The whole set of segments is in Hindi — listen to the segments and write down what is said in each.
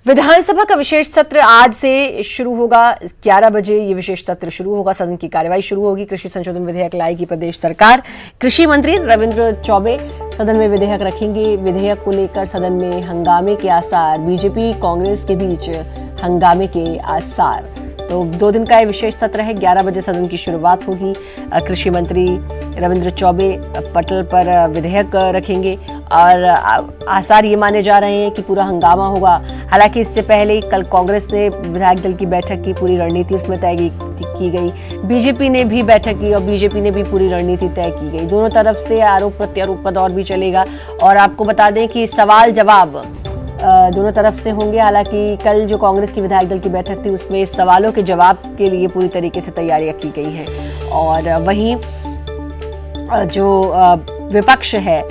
विधानसभा का विशेष सत्र आज से शुरू होगा। 11 बजे ये विशेष सत्र शुरू होगा। सदन की कार्यवाही शुरू होगी। कृषि संशोधन विधेयक लाएगी प्रदेश सरकार। कृषि मंत्री रविंद्र चौबे सदन में विधेयक रखेंगे। विधेयक को लेकर सदन में हंगामे के आसार, बीजेपी कांग्रेस के बीच हंगामे के आसार। तो 2 दिन का ये विशेष सत्र है। 11 बजे सदन की शुरुआत होगी। कृषि मंत्री रविंद्र चौबे पटल पर विधेयक रखेंगे और आसार ये माने जा रहे हैं कि पूरा हंगामा होगा। हालांकि इससे पहले कल कांग्रेस ने विधायक दल की बैठक की, पूरी रणनीति उसमें तय की गई। बीजेपी ने भी बैठक की और बीजेपी ने भी पूरी रणनीति तय की गई। दोनों तरफ से आरोप प्रत्यारोप का दौर भी चलेगा और आपको बता दें कि सवाल जवाब दोनों तरफ से होंगे। हालांकि कल जो कांग्रेस की विधायक दल की बैठक थी उसमें सवालों के जवाब के लिए पूरी तरीके से तैयारियां की गई हैं और वहीं जो विपक्ष है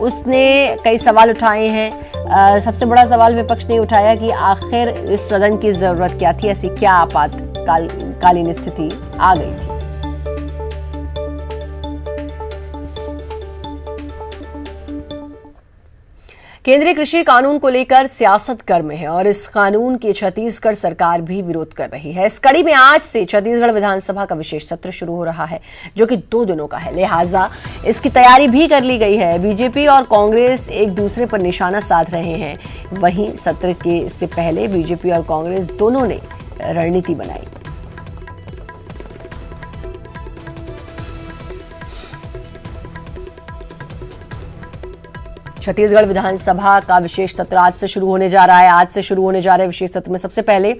उसने कई सवाल उठाए हैं। सबसे बड़ा सवाल विपक्ष ने उठाया कि आखिर इस सदन की जरूरत क्या थी, ऐसी क्या आपातकालीन स्थिति आ गई थी। केंद्रीय कृषि कानून को लेकर सियासत गर्म में है और इस कानून के छत्तीसगढ़ सरकार भी विरोध कर रही है। इस कड़ी में आज से छत्तीसगढ़ विधानसभा का विशेष सत्र शुरू हो रहा है जो कि 2 दिनों का है, लिहाजा इसकी तैयारी भी कर ली गई है। बीजेपी और कांग्रेस एक दूसरे पर निशाना साध रहे हैं। वहीं सत्र के से पहले बीजेपी और कांग्रेस दोनों ने रणनीति बनाई। छत्तीसगढ़ विधानसभा का विशेष सत्र आज से शुरू होने जा रहा है। आज से शुरू होने जा रहे विशेष सत्र में सबसे पहले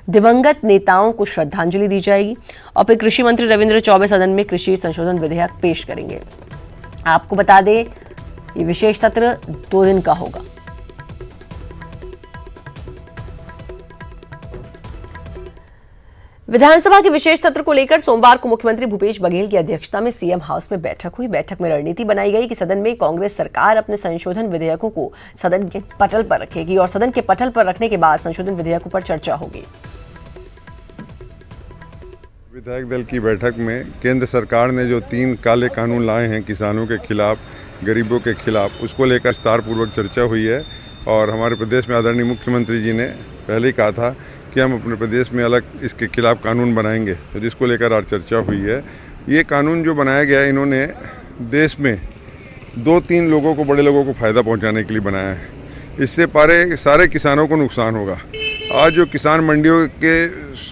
दिवंगत नेताओं को श्रद्धांजलि दी जाएगी और फिर कृषि मंत्री रविंद्र चौबे सदन में कृषि संशोधन विधेयक पेश करेंगे। आपको बता दें ये विशेष सत्र 2 दिन का होगा। विधानसभा के विशेष सत्र को लेकर सोमवार को मुख्यमंत्री भूपेश बघेल की अध्यक्षता में सीएम हाउस में बैठक हुई। बैठक में रणनीति बनाई गई कि सदन में कांग्रेस सरकार अपने संशोधन विधेयकों को सदन के पटल पर रखेगी और सदन के पटल पर रखने के बाद संशोधन विधेयकों पर चर्चा होगी। विधायक दल की बैठक में केंद्र सरकार ने जो 3 काले कानून लाए हैं किसानों के खिलाफ, गरीबों के खिलाफ, उसको लेकर विस्तारपूर्वक चर्चा हुई है और हमारे प्रदेश में आदरणीय मुख्यमंत्री जी ने पहले ही कहा था कि हम अपने प्रदेश में अलग इसके खिलाफ कानून बनाएंगे, तो जिसको लेकर आज चर्चा हुई है। ये कानून जो बनाया गया है इन्होंने देश में 2-3 लोगों को, बड़े लोगों को फ़ायदा पहुंचाने के लिए बनाया है। इससे सारे किसानों को नुकसान होगा। आज जो किसान मंडियों के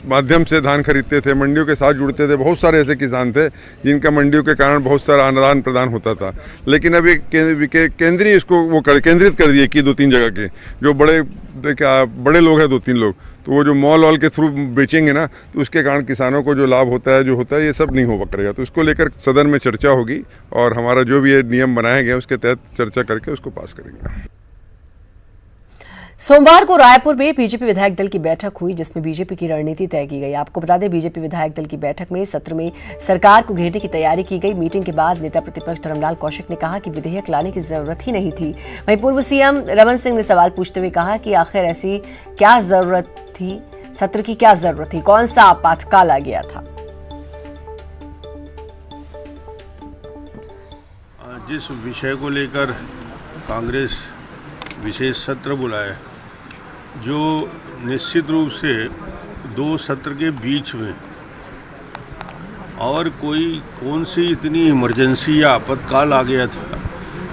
माध्यम से धान खरीदते थे, मंडियों के साथ जुड़ते थे, बहुत सारे ऐसे किसान थे जिनका मंडियों के कारण बहुत सारा आदान प्रदान होता था। लेकिन अभी केंद्रीय इसको वो केंद्रित कर दिए कि 2-3 जगह के जो बड़े लोग हैं, 2-3 लोग, तो वो जो मॉल के थ्रू बेचेंगे ना, तो उसके कारण किसानों को जो लाभ होता है, जो होता है, ये सब नहीं हो पकड़ेगा। तो इसको लेकर सदन में चर्चा होगी और हमारा जो भी ये नियम बनाए गए उसके तहत चर्चा करके उसको पास करेंगे। सोमवार को रायपुर में बीजेपी विधायक दल की बैठक हुई जिसमें बीजेपी की रणनीति तय की गई। आपको बता दें बीजेपी विधायक दल की बैठक में सत्र में सरकार को घेरने की तैयारी की गई। मीटिंग के बाद नेता प्रतिपक्ष धर्मलाल कौशिक ने कहा कि विधेयक लाने की जरूरत ही नहीं थी। वहीं पूर्व सीएम रमन सिंह ने सवाल पूछते हुए कहा कि आखिर ऐसी क्या जरूरत थी, सत्र की क्या जरूरत थी, कौन सा आपातकाल आ गया था। जिस विषय को लेकर कांग्रेस विशेष सत्र बुलाया, जो निश्चित रूप से 2 सत्र के बीच में और कौन सी इतनी इमरजेंसी या आपातकाल आ गया था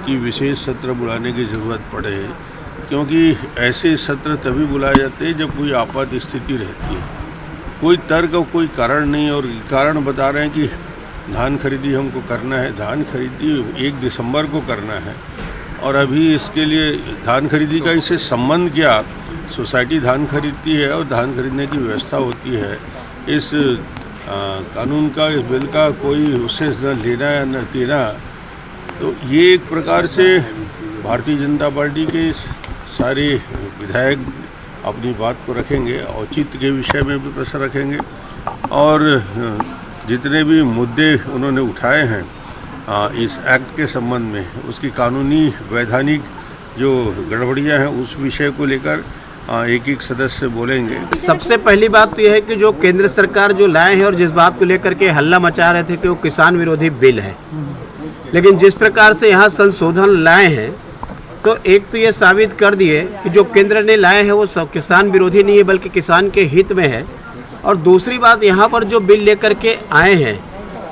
कि विशेष सत्र बुलाने की जरूरत पड़े, क्योंकि ऐसे सत्र तभी बुलाए जाते हैं जब कोई आपात स्थिति रहती है। कोई तर्क और कोई कारण नहीं, और कारण बता रहे हैं कि धान खरीदी हमको करना है। धान खरीदी 1 दिसंबर को करना है और अभी इसके लिए धान खरीदी का इससे संबंध क्या? सोसाइटी धान खरीदती है और धान खरीदने की व्यवस्था होती है। इस कानून का, इस बिल का कोई उससे न लेना या न देना। तो ये एक प्रकार से भारतीय जनता पार्टी के सारे विधायक अपनी बात को रखेंगे, औचित्य के विषय में भी प्रश्न रखेंगे और जितने भी मुद्दे उन्होंने उठाए हैं इस एक्ट के संबंध में, उसकी कानूनी वैधानिक जो गड़बड़ियां हैं उस विषय को लेकर एक सदस्य बोलेंगे। सबसे पहली बात तो यह है कि जो केंद्र सरकार जो लाए हैं और जिस बात को लेकर के हल्ला मचा रहे थे कि वो किसान विरोधी बिल है, लेकिन जिस प्रकार से यहाँ संशोधन लाए हैं तो एक तो ये साबित कर दिए कि जो केंद्र ने लाए हैं वो सब किसान विरोधी नहीं है बल्कि किसान के हित में है। और दूसरी बात, यहाँ पर जो बिल लेकर के आए हैं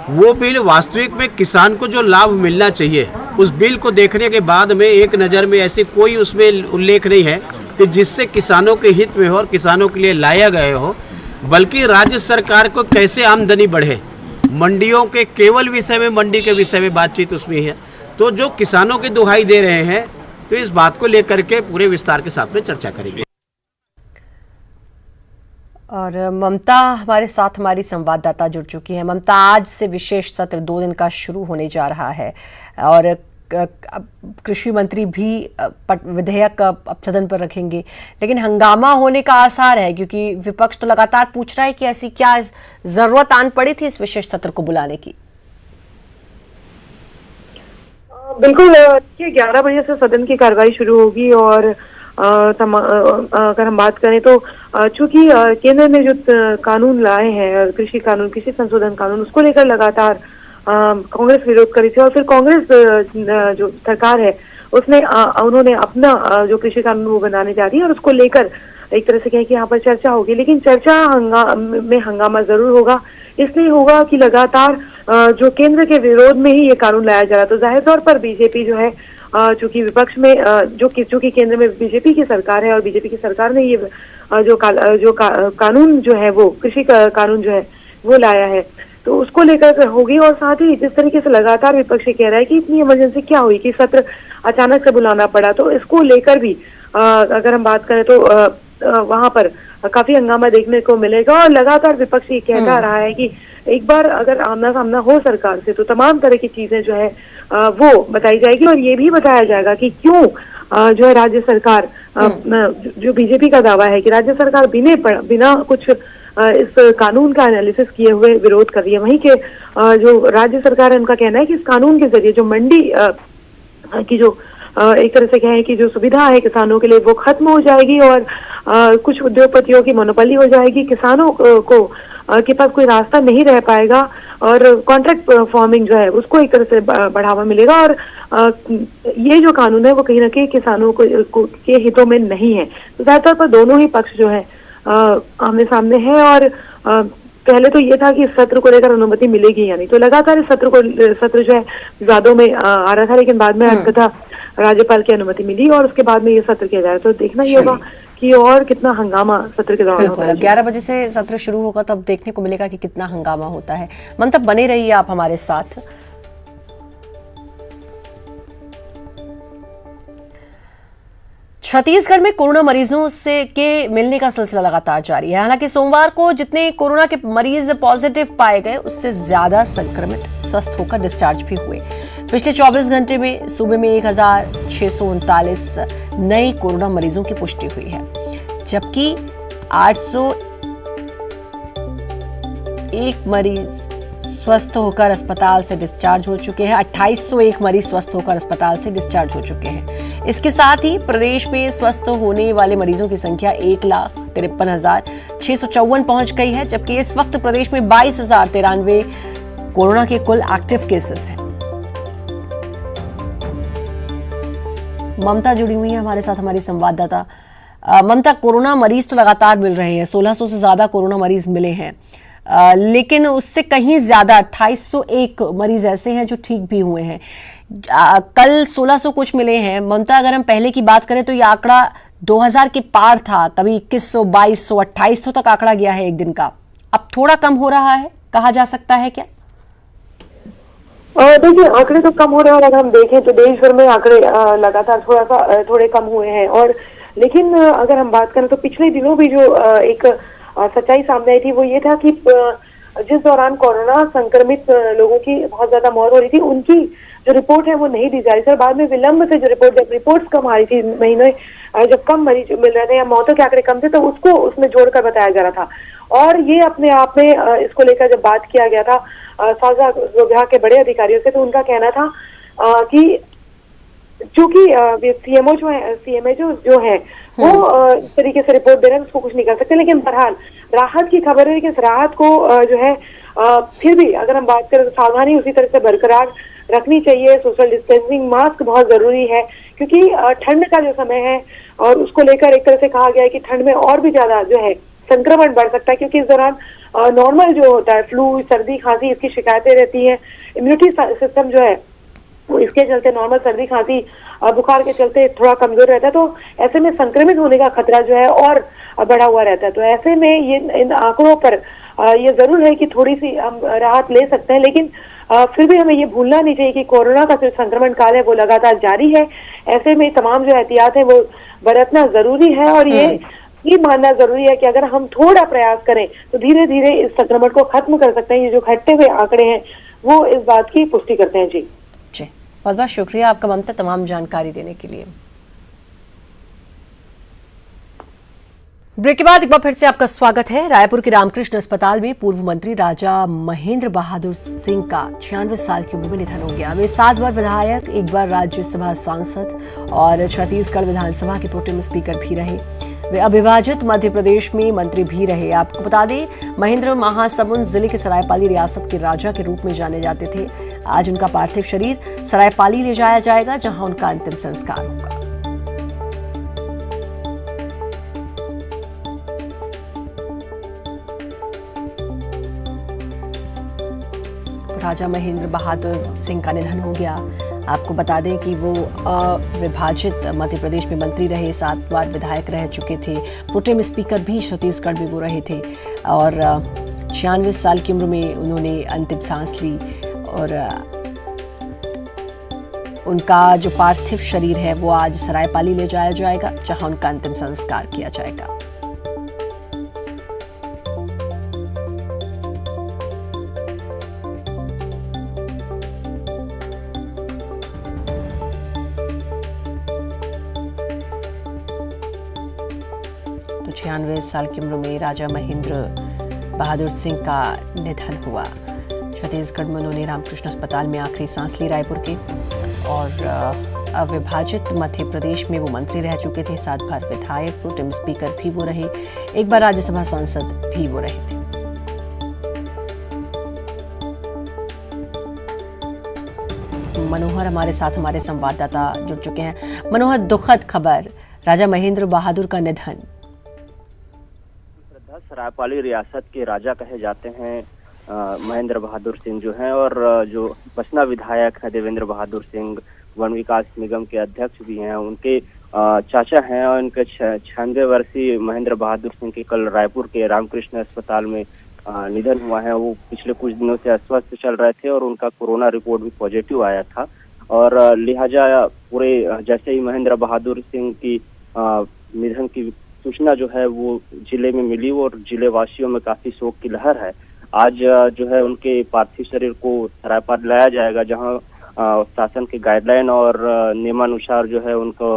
वो बिल वास्तविक में किसान को जो लाभ मिलना चाहिए, उस बिल को देखने के बाद में एक नज़र में ऐसी कोई उसमें उल्लेख नहीं है कि जिससे किसानों के हित में हो और किसानों के लिए लाया गया हो, बल्कि राज्य सरकार को कैसे आमदनी बढ़े, मंडियों के केवल विषय में, मंडी के विषय में बातचीत उसमें है। तो जो किसानों की दुहाई दे रहे हैं, तो इस बात को लेकर के पूरे विस्तार के साथ में चर्चा करेंगे। और ममता हमारे साथ हमारी संवाददाता जुड़ चुकी है। ममता, आज से विशेष सत्र 2 दिन का शुरू होने जा रहा है और कृषि मंत्री भी विधेयक अब सदन पर रखेंगे, लेकिन हंगामा होने का आसार है क्योंकि विपक्ष तो लगातार पूछ रहा है कि ऐसी क्या जरूरत आन पड़ी थी इस विशेष सत्र को बुलाने की। बिल्कुल, 11 बजे से सदन की कार्रवाई शुरू होगी और अगर हम बात करें तो चूंकि केंद्र ने जो कानून लाए हैं, कृषि कानून, कृषि संशोधन कानून, उसको लेकर लगातार कांग्रेस विरोध करी थी और फिर कांग्रेस जो सरकार है उसने उन्होंने अपना जो कृषि कानून वो बनाने जा रही है और उसको लेकर एक तरह से कहें कि यहाँ पर चर्चा होगी। लेकिन चर्चा में हंगामा जरूर होगा, इसलिए होगा कि लगातार जो केंद्र के विरोध में ही ये कानून लाया जा रहा, तो जाहिर तौर पर बीजेपी जो है, चूंकि विपक्ष में चूंकि केंद्र में बीजेपी की सरकार है और बीजेपी की सरकार ने ये कानून जो है वो कृषि कानून जो है वो लाया है, तो उसको लेकर होगी। और साथ ही जिस तरीके से लगातार विपक्ष कह रहा है कि इतनी इमरजेंसी क्या हुई कि सत्र अचानक से बुलाना पड़ा, तो इसको लेकर भी अगर हम बात करें तो वहां पर काफी हंगामा देखने को मिलेगा। और लगातार विपक्ष ये कहता रहा है कि एक बार अगर आमना सामना हो सरकार से तो तमाम तरह की चीजें जो है वो बताई जाएगी और ये भी बताया जाएगा कि क्यों जो है राज्य सरकार, जो बीजेपी का दावा है कि राज्य सरकार बिना कुछ इस कानून का एनालिसिस किए हुए विरोध कर रही है, वहीं के जो राज्य सरकार है उनका कहना है कि इस कानून के जरिए जो मंडी की जो एक तरह से कहें कि जो सुविधा है किसानों के लिए वो खत्म हो जाएगी और कुछ उद्योगपतियों की मोनोपोली हो जाएगी, किसानों को के पास कोई रास्ता नहीं रह पाएगा और कॉन्ट्रैक्ट फार्मिंग जो है उसको एक तरह से बढ़ावा मिलेगा। और ये जो कानून है वो कहीं ना कहीं किसानों को के हितों में नहीं है। तो ज्यादातर पर दोनों ही पक्ष जो है आमने सामने है और पहले तो ये था कि इस सत्र को लेकर अनुमति मिलेगी या नहीं, तो लगातार इस सत्र जो है विवादों में आ रहा था, लेकिन बाद में अंततः राज्यपाल की अनुमति मिली और उसके बाद में ये सत्र किया जा रहा है। तो देखना ही होगा कि और कितना हंगामा सत्र के दौरान होता है। 11 बजे से सत्र शुरू होगा तो अब देखने को मिलेगा कि कितना हंगामा होता है। ममता, बने रहिए आप हमारे साथ। छत्तीसगढ़ में कोरोना मरीजों से के मिलने का सिलसिला लगातार जारी है। हालांकि सोमवार को जितने कोरोना के मरीज पॉजिटिव पाए गए उससे ज्यादा संक्रमित स्वस्थ होकर डिस्चार्ज भी हुए। पिछले 24 घंटे में सूबे में 1639 नए कोरोना मरीजों की पुष्टि हुई है, जबकि 801 मरीज स्वस्थ होकर अस्पताल से डिस्चार्ज हो चुके हैं। 2801 मरीज स्वस्थ होकर अस्पताल से डिस्चार्ज हो चुके हैं। इसके साथ ही प्रदेश में स्वस्थ होने वाले मरीजों की संख्या 1,53,654 पहुंच गई है, जबकि इस वक्त प्रदेश में 22,093 कोरोना के कुल एक्टिव केसेस हैं। ममता जुड़ी हुई है हमारे साथ, हमारी संवाददाता। ममता, कोरोना मरीज तो लगातार मिल रहे हैं, 1600 से ज्यादा कोरोना मरीज मिले हैं, लेकिन उससे कहीं ज्यादा 2801 मरीज ऐसे हैं जो ठीक भी हुए हैं। कल 1600 कुछ मिले हैं। ममता, अगर हम पहले की बात करें तो ये आंकड़ा 2000 के पार था, कभी 2100, 2200, 2800 तक आंकड़ा गया है एक दिन का। अब थोड़ा कम हो रहा है, कहा जा सकता है क्या? देखिए, आंकड़े तो कम हो रहे हैं और अगर हम देखें तो देश भर में आंकड़े लगातार थोड़े कम हुए हैं। और लेकिन अगर हम बात करें तो पिछले दिनों भी जो एक सच्चाई सामने आई थी वो ये था कि जिस दौरान कोरोना संक्रमित लोगों की बहुत ज्यादा मौत हो रही थी, उनकी जो रिपोर्ट है वो नहीं दी जा रही थी। बाद में विलंब से जो रिपोर्ट्स कम आ रही थी, महीने जब कम मरीज मिल रहे थे या मौतों के आंकड़े कम थे, तो उसको उसमें जोड़कर बताया जा रहा था। और ये अपने आप में इसको लेकर जब बात किया गया था स्वास्थ्य विभाग के बड़े अधिकारियों से, तो उनका कहना था कि चूंकि सीएमओ जो है वो इस तरीके से रिपोर्ट दे रहे हैं, उसको कुछ नहीं कर सकते। लेकिन बहरहाल राहत की खबर है कि इस राहत को जो है फिर भी अगर हम बात करें तो सावधानी उसी तरह से बरकरार रखनी चाहिए। सोशल डिस्टेंसिंग, मास्क बहुत जरूरी है, क्योंकि ठंड का जो समय है और उसको लेकर एक तरह से कहा गया है कि ठंड में और भी ज्यादा जो है संक्रमण बढ़ सकता है, क्योंकि इस दौरान नॉर्मल जो होता है फ्लू, सर्दी, खांसी, इसकी शिकायतें रहती हैं। इम्यूनिटी सिस्टम जो है वो इसके चलते नॉर्मल सर्दी, खांसी, बुखार के चलते थोड़ा कमजोर रहता है, तो ऐसे में संक्रमित होने का खतरा जो है और बढ़ा हुआ रहता है। तो ऐसे में ये इन आंकड़ों पर ये जरूर है कि थोड़ी सी हम राहत ले सकते हैं, लेकिन फिर भी हमें ये भूलना नहीं चाहिए कि कोरोना का जो संक्रमण काल है वो लगातार जारी है। ऐसे में तमाम जो एहतियात है वो बरतना जरूरी है और ये मानना जरूरी है कि अगर हम थोड़ा प्रयास करें तो धीरे धीरे इस संक्रमण को खत्म कर सकते हैं। ये जो घटते हुए आंकड़े हैं वो इस बात की पुष्टि करते हैं। जी बहुत बहुत शुक्रिया आपका ममता, तमाम जानकारी देने के लिए। ब्रेक के बाद एक बार फिर से आपका स्वागत है। रायपुर के रामकृष्ण अस्पताल में पूर्व मंत्री राजा महेंद्र बहादुर सिंह का 96 साल की उम्र में निधन हो गया। वे 7 बार विधायक, 1 बार राज्यसभा सांसद और छत्तीसगढ़ विधानसभा के प्रोटेम स्पीकर भी रहे। वे अविभाजित मध्य प्रदेश में मंत्री भी रहे। आपको बता दें, महेंद्र महासमुंद जिले के सरायपाली रियासत के राजा के रूप में जाने जाते थे। आज उनका पार्थिव शरीर सरायपाली ले जाया जाएगा, जहां उनका अंतिम संस्कार होगा। राजा महेंद्र बहादुर सिंह का निधन हो गया। आपको बता दें कि वो विभाजित मध्य प्रदेश में मंत्री रहे, 7 बार विधायक रह चुके थे, प्रोटेम स्पीकर भी छत्तीसगढ़ में वो रहे थे और 96 साल की उम्र में उन्होंने अंतिम सांस ली। और उनका जो पार्थिव शरीर है वो आज सरायपाली ले जाया जाएगा, जहां उनका अंतिम संस्कार किया जाएगा। तो 96 साल की उम्र में राजा महेंद्र बहादुर सिंह का निधन हुआ। छत्तीसगढ़ में उन्होंने रामकृष्ण अस्पताल में आखिरी सांस ली रायपुर के, और अविभाजित मध्य प्रदेश में वो मंत्री रह चुके थे, 7 बार विधायक, प्रोटेम स्पीकर भी वो रहे, 1 बार राज्यसभा सांसद भी वो रहे थे। मनोहर हमारे साथ, हमारे संवाददाता जुड़ चुके हैं। मनोहर, दुखद खबर, राजा महेंद्र बहादुर का निधन। सरायपाली रियासत के राजा कहे जाते हैं महेंद्र बहादुर सिंह जो हैं, और जो बसना विधायक है देवेंद्र बहादुर सिंह, वन विकास निगम के अध्यक्ष भी हैं, उनके चाचा हैं। और उनके 96 वर्षीय महेंद्र बहादुर सिंह के कल रायपुर के रामकृष्ण अस्पताल में निधन हुआ है। वो पिछले कुछ दिनों से अस्वस्थ चल रहे थे और उनका कोरोना रिपोर्ट भी पॉजिटिव आया था, और लिहाजा पूरे जैसे ही महेंद्र बहादुर सिंह की निधन की सूचना जो है वो जिले में मिली और जिले वासियों में काफी शोक की लहर है। आज जो है उनके पार्थिव शरीर को सरायपाली लाया जाएगा, जहां शासन के गाइडलाइन और नियमानुसार जो है उनको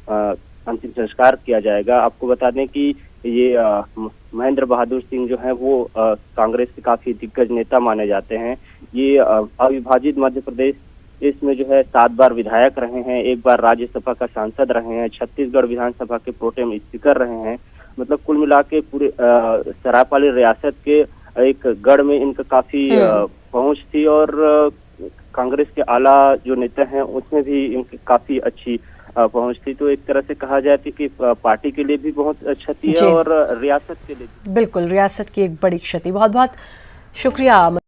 अंतिम संस्कार किया जाएगा। आपको बता दें कि ये महेंद्र बहादुर सिंह जो है वो कांग्रेस के काफी दिग्गज नेता माने जाते हैं। ये अविभाजित मध्य प्रदेश इसमें जो है 7 बार विधायक रहे हैं, 1 बार राज्यसभा का सांसद रहे हैं, छत्तीसगढ़ विधानसभा के प्रोटेम स्पीकर रहे हैं। मतलब कुल मिला के पूरे सरायपाली रियासत के एक गढ़ में इनका काफी पहुंच थी, और कांग्रेस के आला जो नेता हैं उसमें भी इनकी काफी अच्छी पहुंच थी। तो एक तरह से कहा जाए कि पार्टी के लिए भी बहुत क्षति है और रियासत के लिए बिल्कुल रियासत की एक बड़ी क्षति। बहुत बहुत शुक्रिया।